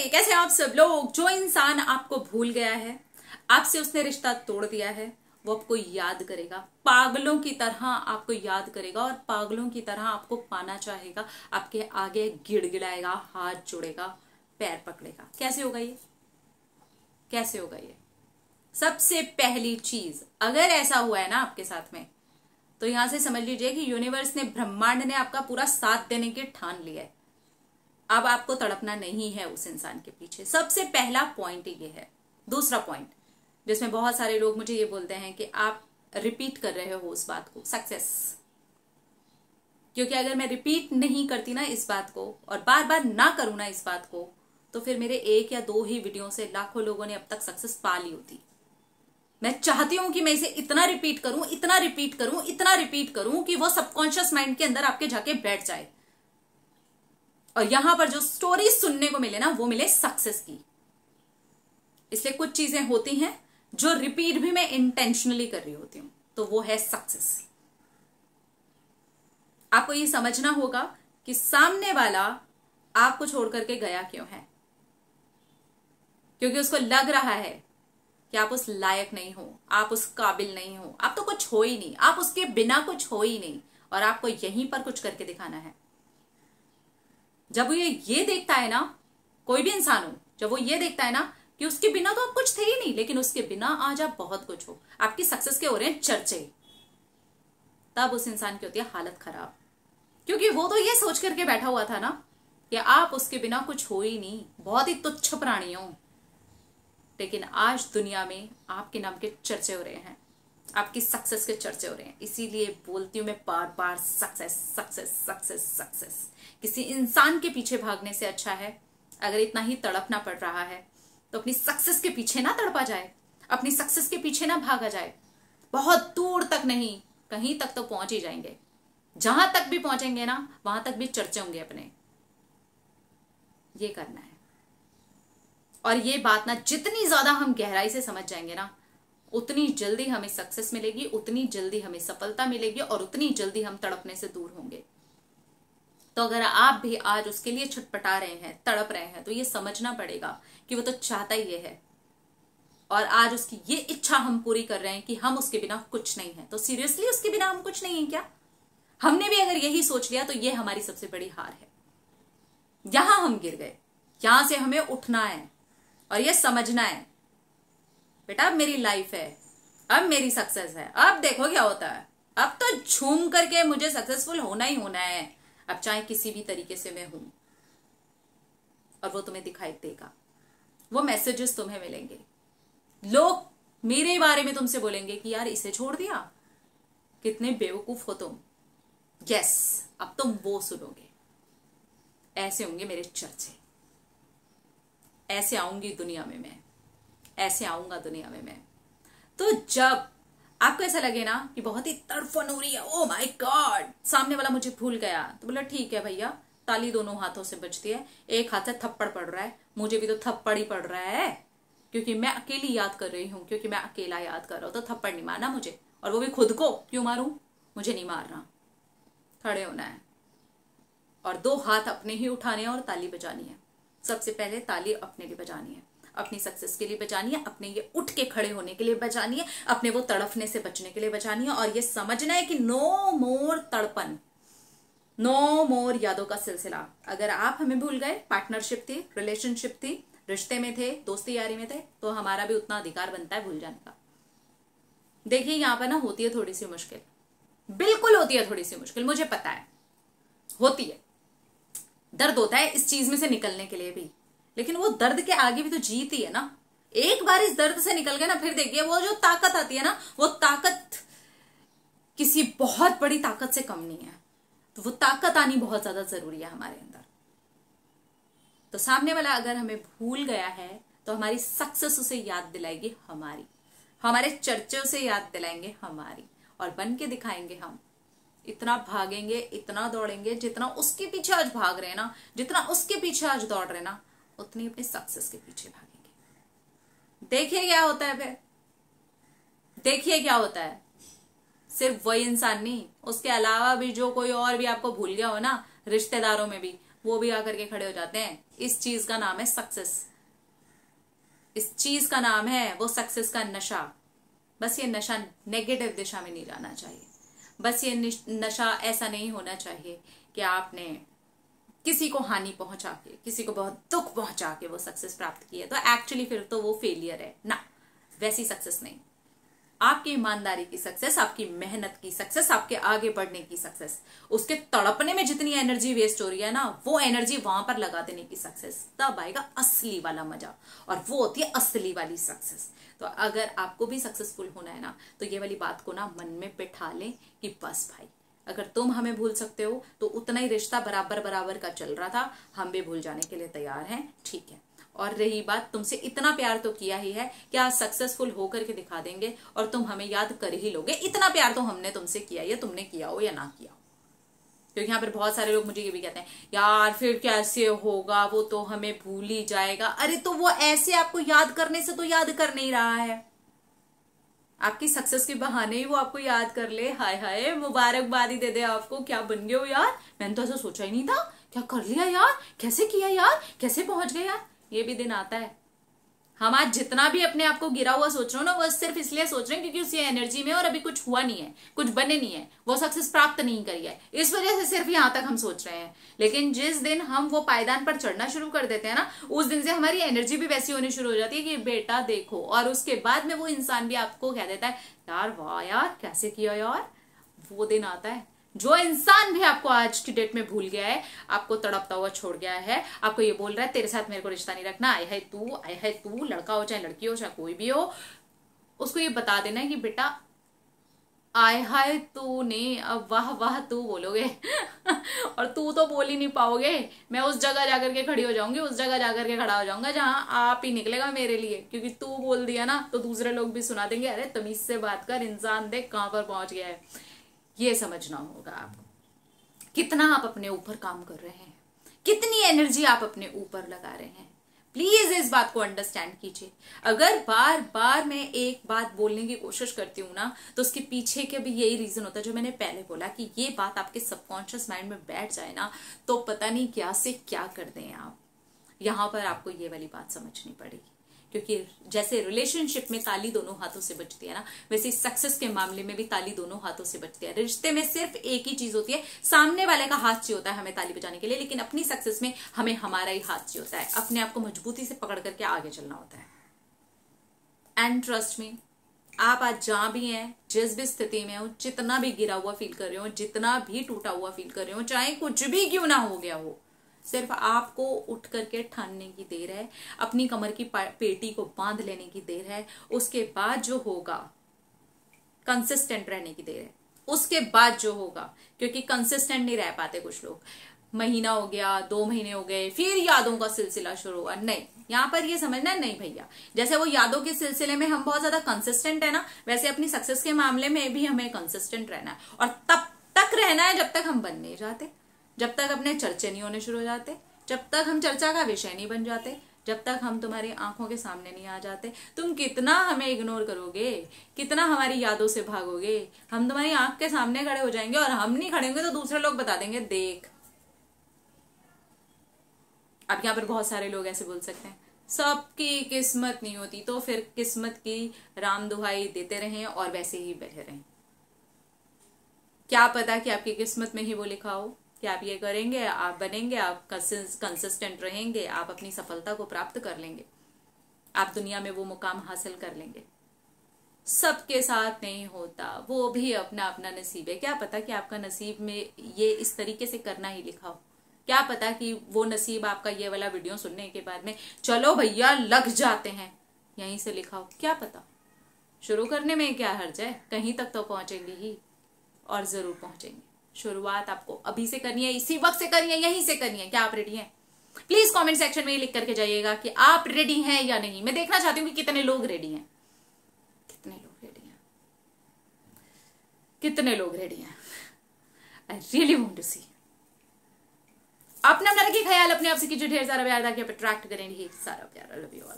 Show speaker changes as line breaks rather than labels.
कैसे हैं आप सब लोग। जो इंसान आपको भूल गया है, आपसे उसने रिश्ता तोड़ दिया है, वो आपको याद करेगा, पागलों की तरह आपको याद करेगा और पागलों की तरह आपको पाना चाहेगा, आपके आगे गिड़गिड़ाएगा, हाथ जोड़ेगा, पैर पकड़ेगा। कैसे होगा ये? कैसे होगा ये? सबसे पहली चीज, अगर ऐसा हुआ है ना आपके साथ में, तो यहां से समझ लीजिए कि यूनिवर्स ने, ब्रह्मांड ने आपका पूरा साथ देने की ठान लिया है। अब आपको तड़पना नहीं है उस इंसान के पीछे। सबसे पहला पॉइंट ये है। दूसरा पॉइंट, जिसमें बहुत सारे लोग मुझे ये बोलते हैं कि आप रिपीट कर रहे हो उस बात को, सक्सेस। क्योंकि अगर मैं रिपीट नहीं करती ना इस बात को और बार बार ना करूं ना इस बात को, तो फिर मेरे एक या दो ही वीडियो से लाखों लोगों ने अब तक सक्सेस पा ली होती। मैं चाहती हूं कि मैं इसे इतना रिपीट करूं, इतना रिपीट करूं, इतना रिपीट करूं कि वो सबकॉन्शियस माइंड के अंदर आपके जाके बैठ जाए और यहां पर जो स्टोरी सुनने को मिले ना, वो मिले सक्सेस की। इसलिए कुछ चीजें होती हैं जो रिपीट भी मैं इंटेंशनली कर रही होती हूं, तो वो है सक्सेस। आपको ये समझना होगा कि सामने वाला आपको छोड़ करके गया क्यों है। क्योंकि उसको लग रहा है कि आप उस लायक नहीं हो, आप उस काबिल नहीं हो, आप तो कुछ हो ही नहीं, आप उसके बिना कुछ हो ही नहीं, और आपको यहीं पर कुछ करके दिखाना है। जब वो ये देखता है ना, कोई भी इंसान हो, जब वो ये देखता है ना कि उसके बिना तो आप कुछ थे ही नहीं, लेकिन उसके बिना आज आप बहुत कुछ हो, आपकी सक्सेस के हो रहे हैं चर्चे, तब उस इंसान की होती है हालत खराब। क्योंकि वो तो ये सोच करके बैठा हुआ था ना कि आप उसके बिना कुछ हो ही नहीं, बहुत ही तुच्छ प्राणी हो। लेकिन आज दुनिया में आपके नाम के चर्चे हो रहे हैं, आपकी सक्सेस के चर्चे हो रहे हैं। इसीलिए बोलती हूं मैं बार बार, सक्सेस सक्सेस सक्सेस सक्सेस। किसी इंसान के पीछे भागने से अच्छा है, अगर इतना ही तड़पना पड़ रहा है तो अपनी सक्सेस के पीछे ना तड़पा जाए, अपनी सक्सेस के पीछे ना भागा जाए। बहुत दूर तक नहीं, कहीं तक तो पहुंच ही जाएंगे। जहां तक भी पहुंचेंगे ना, वहां तक भी चर्चे होंगे अपने। ये करना है। और ये बात ना, जितनी ज्यादा हम गहराई से समझ जाएंगे ना, उतनी जल्दी हमें सक्सेस मिलेगी, उतनी जल्दी हमें सफलता मिलेगी और उतनी जल्दी हम तड़पने से दूर होंगे। तो अगर आप भी आज उसके लिए छटपटा रहे हैं, तड़प रहे हैं, तो ये समझना पड़ेगा कि वो तो चाहता ही ये है, और आज उसकी ये इच्छा हम पूरी कर रहे हैं कि हम उसके बिना कुछ नहीं है। तो सीरियसली उसके बिना हम कुछ नहीं है क्या? हमने भी अगर यही सोच लिया तो ये हमारी सबसे बड़ी हार है। यहां हम गिर गए, यहां से हमें उठना है और ये समझना है, बेटा अब मेरी लाइफ है, अब मेरी सक्सेस है, अब देखो क्या होता है। अब तो झूम करके मुझे सक्सेसफुल होना ही होना है, अब चाहे किसी भी तरीके से मैं हूं, और वो तुम्हें दिखाई देगा। वो मैसेजेस तुम्हें मिलेंगे, लोग मेरे बारे में तुमसे बोलेंगे कि यार इसे छोड़ दिया, कितने बेवकूफ हो तुम। यस, अब तुम वो सुनोगे। ऐसे होंगे मेरे चर्चे, ऐसे आऊंगी दुनिया में मैं, ऐसे आऊंगा दुनिया में मैं। तो जब आपको ऐसा लगे ना कि बहुत ही तड़फन हो रही है, ओ माय गॉड सामने वाला मुझे भूल गया, तो बोला ठीक है भैया, ताली दोनों हाथों से बजती है। एक हाथ से थप्पड़ पड़ रहा है, मुझे भी तो थप्पड़ ही पड़ रहा है, क्योंकि मैं अकेली याद कर रही हूं, क्योंकि मैं अकेला याद कर रहा हूं, तो थप्पड़ नहीं मारना मुझे। और वो भी खुद को क्यों मारूं? मुझे नहीं मारना, खड़े होना है और दो हाथ अपने ही उठाने हैं और ताली बजानी है। सबसे पहले ताली अपने लिए बजानी है, अपनी सक्सेस के लिए बजानी है, अपने ये उठ के खड़े होने के लिए बजानी है, अपने वो तड़फने से बचने के लिए बजानी है। और ये समझना है कि नो मोर तड़पन, नो मोर यादों का सिलसिला। अगर आप हमें भूल गए, पार्टनरशिप थी, रिलेशनशिप थी, रिश्ते में थे, दोस्ती यारी में थे, तो हमारा भी उतना अधिकार बनता है भूल जाने का। देखिए यहां पर ना होती है थोड़ी सी मुश्किल, बिल्कुल होती है थोड़ी सी मुश्किल, मुझे पता है होती है, दर्द होता है इस चीज में से निकलने के लिए भी, लेकिन वो दर्द के आगे भी तो जीत ही है ना। एक बार इस दर्द से निकल गए ना, फिर देखिए वो जो ताकत आती है ना, वो ताकत किसी बहुत बड़ी ताकत से कम नहीं है। तो वो ताकत आनी बहुत ज्यादा जरूरी है हमारे अंदर। तो सामने वाला अगर हमें भूल गया है, तो हमारी सक्सेस उसे याद दिलाएगी हमारी, हमारे चर्चों से याद दिलाएंगे हमारी, और बन के दिखाएंगे हम। इतना भागेंगे, इतना दौड़ेंगे, जितना उसके पीछे आज भाग रहे हैं ना, जितना उसके पीछे आज दौड़ रहे हैं ना, उतनी अपनी सक्सेस के पीछे भागेंगे। देखिए क्या होता है फिर, देखिए क्या होता है। सिर्फ वही इंसान नहीं, उसके अलावा भी जो कोई और भी आपको भूल गया हो ना, रिश्तेदारों में भी, वो भी आकर के खड़े हो जाते हैं। इस चीज का नाम है सक्सेस, इस चीज का नाम है वो सक्सेस का नशा। बस ये नशा नेगेटिव दिशा में नहीं जाना चाहिए। बस ये नशा ऐसा नहीं होना चाहिए कि आपने किसी को हानि पहुंचा के, किसी को बहुत दुख पहुंचा के वो सक्सेस प्राप्त की है, तो एक्चुअली फिर तो वो फेलियर है ना, वैसी सक्सेस नहीं। आपकी ईमानदारी की सक्सेस, आपकी मेहनत की सक्सेस, आपके आगे बढ़ने की सक्सेस, उसके तड़पने में जितनी एनर्जी वेस्ट हो रही है ना, वो एनर्जी वहां पर लगा देने की सक्सेस, तब आएगा असली वाला मजा, और वो होती है असली वाली सक्सेस। तो अगर आपको भी सक्सेसफुल होना है ना, तो ये वाली बात को ना मन में बिठा लें कि बस भाई, अगर तुम हमें भूल सकते हो तो उतना ही रिश्ता बराबर बराबर का चल रहा था, हम भी भूल जाने के लिए तैयार हैं, ठीक है। और रही बात, तुमसे इतना प्यार तो किया ही है कि आज सक्सेसफुल होकर के दिखा देंगे और तुम हमें याद कर ही लोगे। इतना प्यार तो हमने तुमसे किया, या तुमने किया हो या ना किया हो। क्योंकि यहाँ पर बहुत सारे लोग मुझे ये भी कहते हैं, यार फिर कैसे होगा, वो तो हमें भूल ही जाएगा। अरे तो वो ऐसे आपको याद करने से तो याद कर नहीं रहा है, आपकी सक्सेस के बहाने ही वो आपको याद कर ले। हाय हाय, मुबारकबादी दे दे आपको, क्या बन गए हो यार, मैंने तो ऐसा सोचा ही नहीं था, क्या कर लिया यार, कैसे किया यार, कैसे पहुंच गए यार। ये भी दिन आता है। हम आज जितना भी अपने आप को गिरा हुआ सोच रहे हो ना, वो सिर्फ इसलिए सोच रहे हैं क्योंकि उसी एनर्जी में और अभी कुछ हुआ नहीं है, कुछ बने नहीं है, वो सक्सेस प्राप्त नहीं करी है, इस वजह से सिर्फ यहां तक हम सोच रहे हैं। लेकिन जिस दिन हम वो पायदान पर चढ़ना शुरू कर देते हैं ना, उस दिन से हमारी एनर्जी भी वैसी होनी शुरू हो जाती है कि बेटा देखो, और उसके बाद में वो इंसान भी आपको कह देता है, यार वाह यार कैसे किया यार। वो दिन आता है, जो इंसान भी आपको आज की डेट में भूल गया है, आपको तड़पता हुआ छोड़ गया है, आपको ये बोल रहा है तेरे साथ मेरे को रिश्ता नहीं रखना, आए है तू, लड़का हो चाहे लड़की हो चाहे कोई भी हो, उसको ये बता देना है कि बेटा आय हाय तू ने, अब वाह वाह तू बोलोगे और तू तो बोल ही नहीं पाओगे। मैं उस जगह जाकर के खड़ी हो जाऊंगी, उस जगह जाकर के खड़ा हो जाऊंगा जहां आप ही निकलेगा मेरे लिए, क्योंकि तू बोल दिया ना तो दूसरे लोग भी सुना देंगे, अरे तमीज से बात कर, इंसान देख कहां पर पहुंच गया है। ये समझना होगा आपको, कितना आप अपने ऊपर काम कर रहे हैं, कितनी एनर्जी आप अपने ऊपर लगा रहे हैं। प्लीज इस बात को अंडरस्टैंड कीजिए। अगर बार बार मैं एक बात बोलने की कोशिश करती हूँ ना, तो उसके पीछे के भी यही रीजन होता है जो मैंने पहले बोला, कि ये बात आपके सबकॉन्शियस माइंड में बैठ जाए ना, तो पता नहीं क्या से क्या कर दें आप। यहां पर आपको ये वाली बात समझनी पड़ेगी, क्योंकि जैसे रिलेशनशिप में ताली दोनों हाथों से बजती है ना, वैसे सक्सेस के मामले में भी ताली दोनों हाथों से बजती है। रिश्ते में सिर्फ एक ही चीज होती है, सामने वाले का हाथ चाहिए होता है हमें ताली बजाने के लिए, लेकिन अपनी सक्सेस में हमें हमारा ही हाथ चाहिए होता है, अपने आप को मजबूती से पकड़ करके आगे चलना होता है। एंड ट्रस्ट मी, आप आज जहां भी हैं, जिस भी स्थिति में हो, जितना भी गिरा हुआ फील कर रहे हो, जितना भी टूटा हुआ फील कर रहे हो, चाहे कुछ भी क्यों ना हो गया हो, सिर्फ आपको उठ करके ठानने की देर है, अपनी कमर की पेटी को बांध लेने की देर है। उसके बाद जो होगा, कंसिस्टेंट रहने की देर है। उसके बाद जो होगा, क्योंकि कंसिस्टेंट नहीं रह पाते कुछ लोग, महीना हो गया, 2 महीने हो गए, फिर यादों का सिलसिला शुरू हुआ। नहीं, यहाँ पर ये समझना नहीं भैया, जैसे वो यादों के सिलसिले में हम बहुत ज्यादा कंसिस्टेंट है ना, वैसे अपनी सक्सेस के मामले में भी हमें कंसिस्टेंट रहना है, और तब तक रहना है जब तक हम बन नहीं जाते, जब तक अपने चर्चे नहीं होने शुरू हो जाते, जब तक हम चर्चा का विषय नहीं बन जाते, जब तक हम तुम्हारी आंखों के सामने नहीं आ जाते। तुम कितना हमें इग्नोर करोगे, कितना हमारी यादों से भागोगे, हम तुम्हारी आंख के सामने खड़े हो जाएंगे, और हम नहीं खड़े होंगे तो दूसरे लोग बता देंगे देख। अब यहाँ पर बहुत सारे लोग ऐसे बोल सकते हैं, सबकी किस्मत नहीं होती, तो फिर किस्मत की राम दुहाई देते रहें और वैसे ही बैठे रहें। क्या पता कि आपकी किस्मत में ही वो लिखा हो कि आप ये करेंगे, आप बनेंगे, आप कंसिस्टेंट रहेंगे, आप अपनी सफलता को प्राप्त कर लेंगे, आप दुनिया में वो मुकाम हासिल कर लेंगे। सबके साथ नहीं होता, वो भी अपना अपना नसीब है। क्या पता कि आपका नसीब में ये इस तरीके से करना ही लिखा हो, क्या पता कि वो नसीब आपका ये वाला वीडियो सुनने के बाद में चलो भैया लग जाते हैं यहीं से लिखा हो। क्या पता, शुरू करने में क्या हर्ज है, कहीं तक तो पहुंचेंगे ही, और जरूर पहुंचेंगे। शुरुआत आपको अभी से करनी है, इसी वक्त से करनी है, यहीं से करनी है। क्या आप रेडी हैं? प्लीज कमेंट सेक्शन में ये लिख करके जाइएगा कि आप रेडी हैं या नहीं। मैं देखना चाहती हूँ कि कितने लोग रेडी हैं, कितने लोग रेडी हैं, कितने लोग रेडी हैं। आई रियली वांट टू सी। अपना रखिए ख्याल, अपने आप से कीजिए ढेर सारा प्यार, ताकि आप अट्रैक्ट करें ढेर सारा प्यार। Love you all.